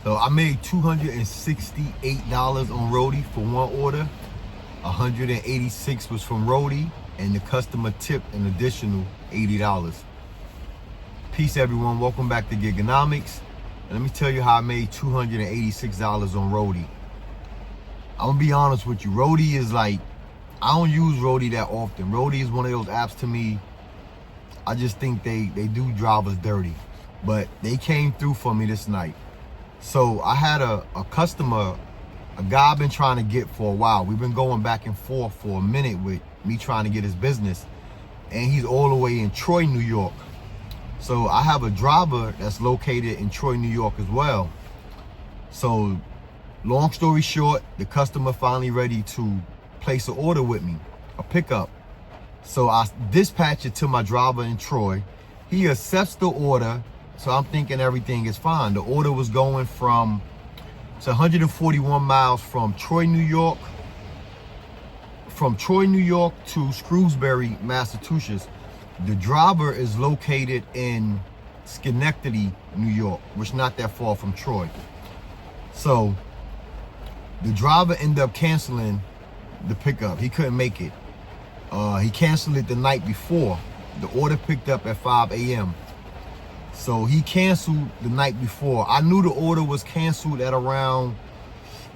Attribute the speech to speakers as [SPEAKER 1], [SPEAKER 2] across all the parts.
[SPEAKER 1] So I made $268 on Roadie for one order. 186 was from Roadie, and the customer tipped an additional $80. Peace, everyone. Welcome back to Gigonomics. And let me tell you how I made $286 on Roadie. I'm gonna be honest with you. Roadie is like, I don't use Roadie that often. Roadie is one of those apps to me, I just think they do drivers dirty. But they came through for me this night. So I had a customer, a guy I've been trying to get for a while. We've been going back and forth for a minute with me trying to get his business. And he's all the way in Troy, New York. So I have a driver that's located in Troy, New York as well. So long story short, the customer finally ready to place an order with me, a pickup. So I dispatch it to my driver in Troy. He accepts the order. So I'm thinking everything is fine. The order was going from, it's 141 miles from Troy, New York, to Shrewsbury, Massachusetts. The driver is located in Schenectady, New York, which is not that far from Troy. So the driver ended up canceling the pickup. He couldn't make it. He canceled it the night before. The order picked up at 5 a.m. So he canceled the night before. I knew the order was canceled at around,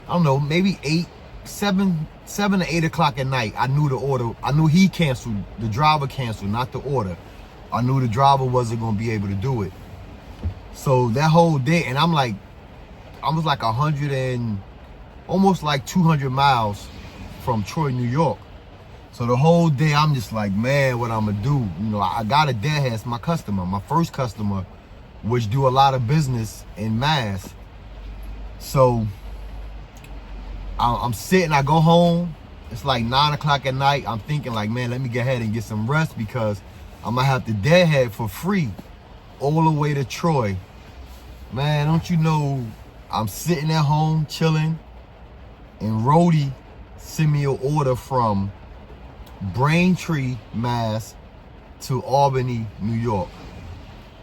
[SPEAKER 1] I don't know, maybe 7 to 8 o'clock at night. I knew the order. I knew he canceled. The driver canceled, not the order. I knew the driver wasn't going to be able to do it. So that whole day, and I was like 100 and almost like 200 miles from Troy, New York. So the whole day, I'm just like, man, what I'm gonna do? You know, I got a deadhead. It's my customer, my first customer, which do a lot of business in Mass. So I'm sitting, I go home. It's like 9 o'clock at night. I'm thinking like, man, let me get ahead and get some rest because I'm gonna have to deadhead for free all the way to Troy. Man, don't you know, I'm sitting at home chilling, and Roadie sent me an order from Braintree, Mass to Albany, New York,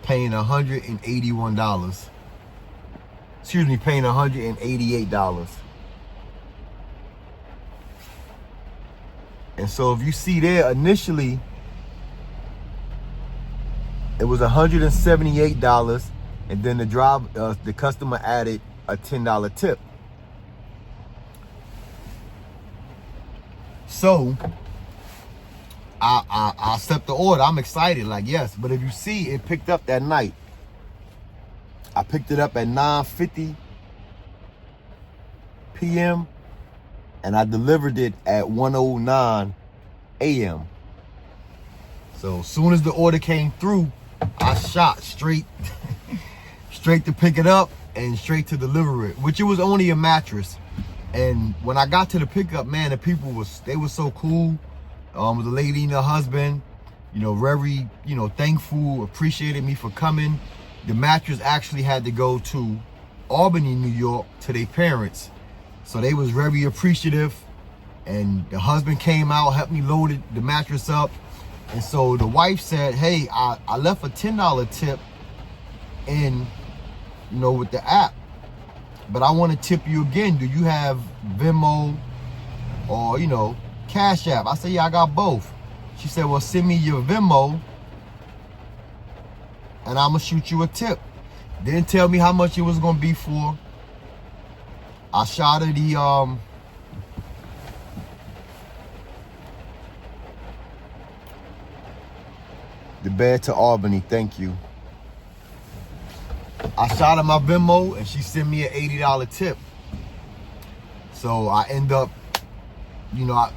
[SPEAKER 1] paying $181. Excuse me, paying $188. And so if you see there, initially it was $178, and then the customer added a $10 tip. So I accept the order. I'm excited, like, yes. But if you see, it picked up that night. I picked it up at 9:50 p.m. and I delivered it at 1:09 a.m. So as soon as the order came through, I shot straight to pick it up and straight to deliver it, which it was only a mattress. And when I got to the pickup, man, the people they were so cool. The lady and her husband, very, thankful, appreciated me for coming. The mattress actually had to go to Albany, New York, to their parents. So they was very appreciative. And the husband came out, helped me load the mattress up. And so the wife said, hey, I left a $10 tip in, with the app, but I want to tip you again. Do you have Venmo or, Cash App? I said, yeah, I got both. She said, well, send me your Venmo and I'm gonna shoot you a tip. Didn't tell me how much it was gonna be for. I shot her the bed to Albany, thank you. I shot her my Venmo and she sent me an $80 tip. So I end up,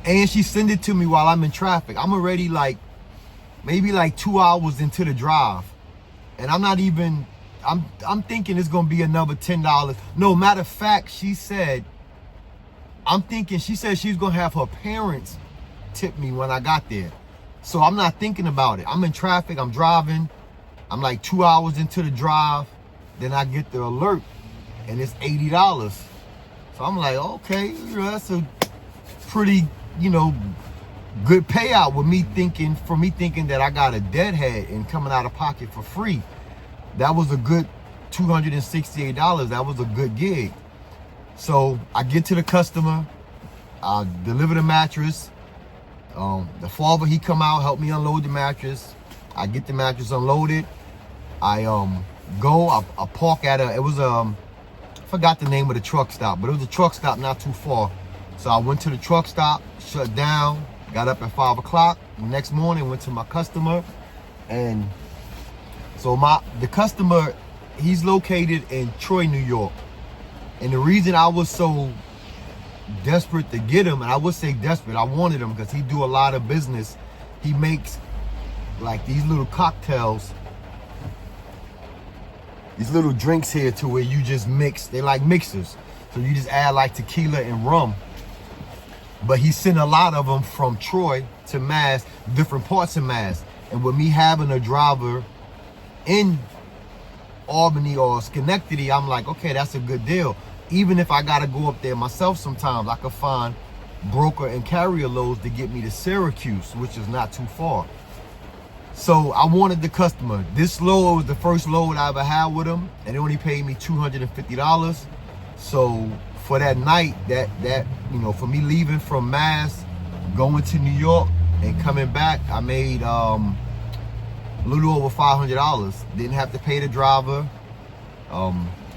[SPEAKER 1] and she sent it to me while I'm in traffic. I'm already maybe 2 hours into the drive. And I'm not even, I'm thinking it's gonna be another $10. No, matter of fact, she said she's gonna have her parents tip me when I got there. So I'm not thinking about it. I'm in traffic, I'm driving. I'm like 2 hours into the drive. Then I get the alert and it's $80. So I'm like, okay, that's a pretty, good payout for me thinking that I got a deadhead and coming out of pocket for free. That was a good $268. That was a good gig. So I get to the customer, I deliver the mattress. The father, he come out, help me unload the mattress. I get the mattress unloaded. I park at I forgot the name of the truck stop, but it was a truck stop not too far. So I went to the truck stop, shut down, got up at 5 o'clock. The next morning, went to my customer. And so the customer, he's located in Troy, New York. And the reason I was so desperate to get him, and I would say desperate, I wanted him because he do a lot of business. He makes like these little cocktails, these little drinks here to where you just mix. They like mixers. So you just add like tequila and rum. But he sent a lot of them from Troy to Mass, different parts of Mass. And with me having a driver in Albany or Schenectady, I'm like, okay, that's a good deal. Even if I gotta go up there myself sometimes, I could find broker and carrier loads to get me to Syracuse, which is not too far. So I wanted the customer. This load was the first load I ever had with him, and they only paid me $250. So for that night, that for me leaving from Mass, going to New York and coming back, I made a little over $500. Didn't have to pay the driver.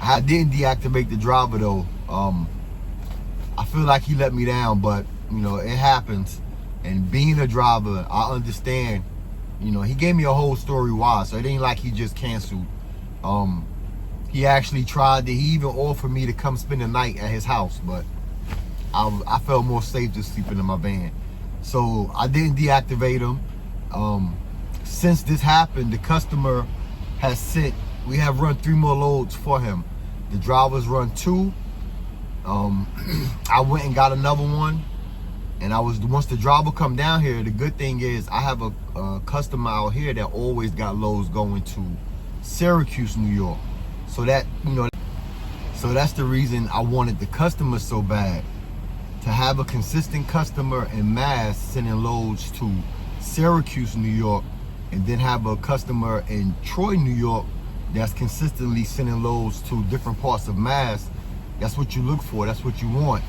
[SPEAKER 1] I didn't deactivate the driver though. I feel like he let me down, but it happens. And being a driver, I understand. He gave me a whole story why, so it ain't like he just canceled. He actually tried to, he even offered me to come spend the night at his house, but I felt more safe just sleeping in my van. So I didn't deactivate him. Since this happened, the customer has sent, we have run 3 more loads for him. The drivers run 2. I went and got another one. And once the driver come down here, the good thing is I have a customer out here that always got loads going to Syracuse, New York. So so that's the reason I wanted the customer so bad. To have a consistent customer in Mass sending loads to Syracuse, New York, and then have a customer in Troy, New York that's consistently sending loads to different parts of Mass. That's what you look for. That's what you want.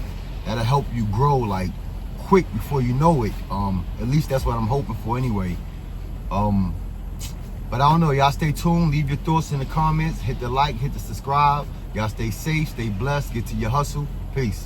[SPEAKER 1] That'll help you grow like quick before you know it. At least that's what I'm hoping for anyway. But I don't know. Y'all stay tuned. Leave your thoughts in the comments. Hit the like, hit the subscribe. Y'all stay safe, stay blessed, get to your hustle. Peace.